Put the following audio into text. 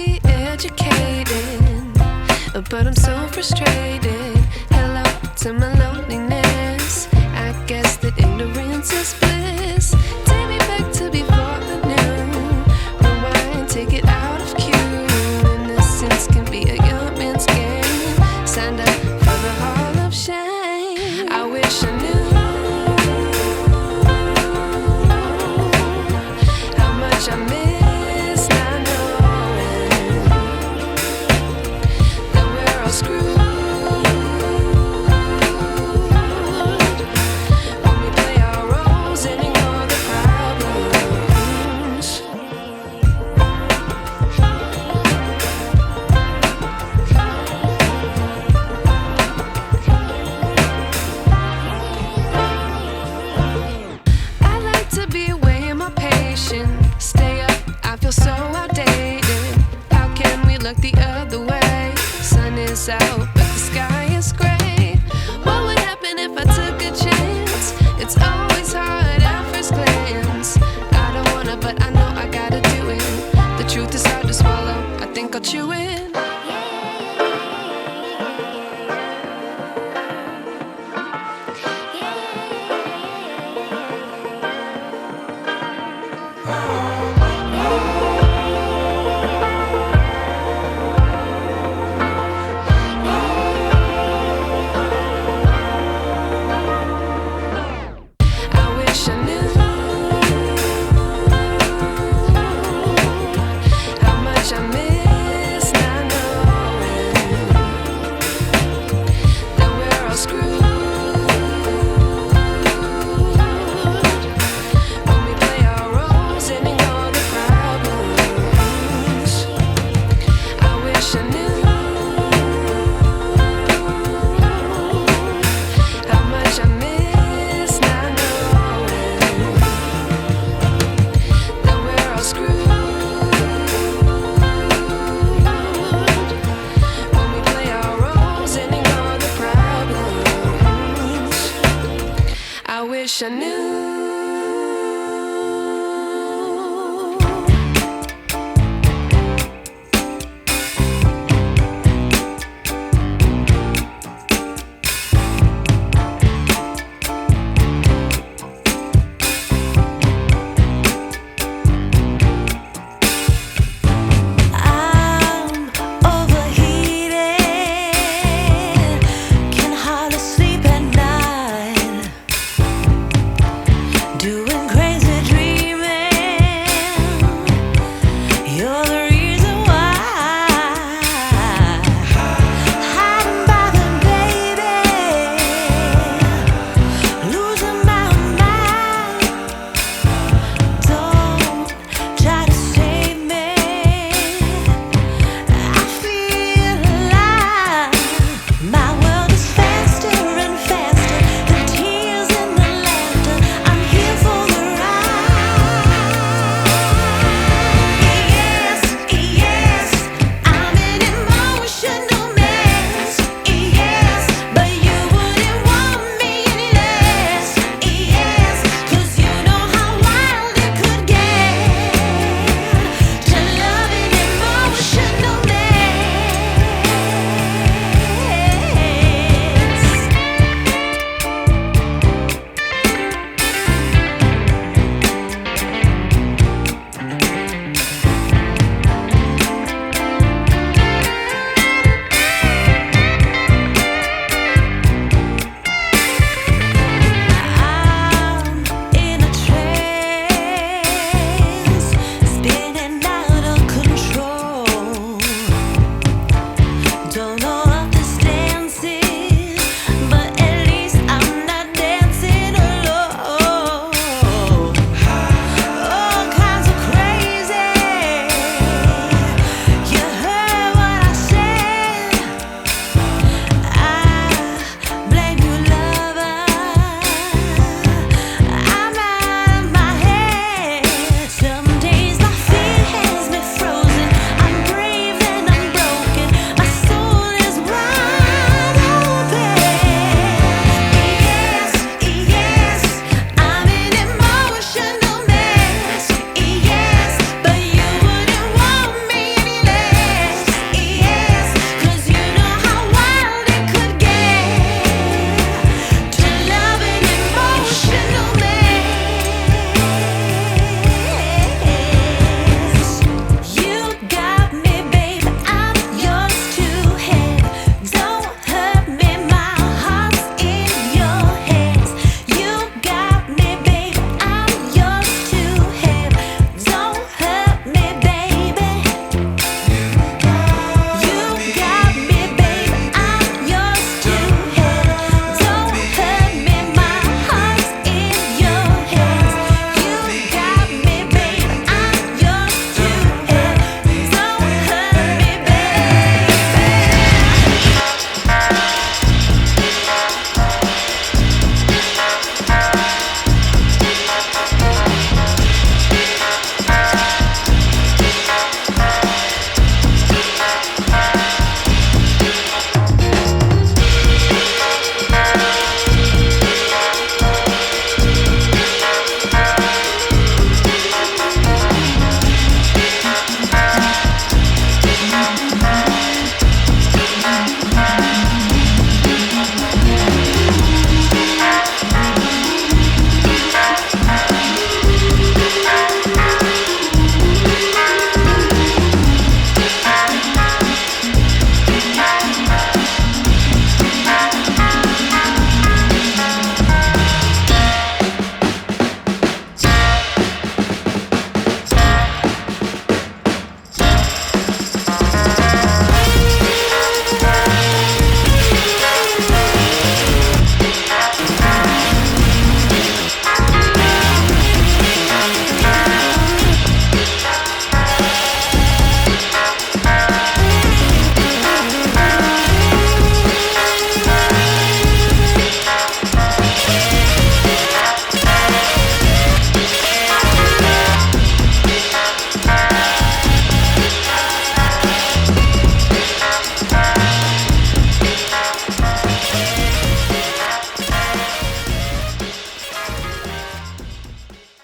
be educated, but I'm so frustrated. Hello to my loneliness. I guess that ignorance is bliss. Take me back to before I knew. Rewind, take it out of cue. Innocence can be a young man's game. Signed up for the hall of shame. I wish I knew how much I miss not knowing that we're all screwed. Stay up, I feel so outdated. How can we look the other way? Sun is out, but the sky is gray. What would happen if I took a chance? It's always hard at first glance. I don't wanna, but I know I gotta do it. The truth is hard to swallow, I think I'll chew it.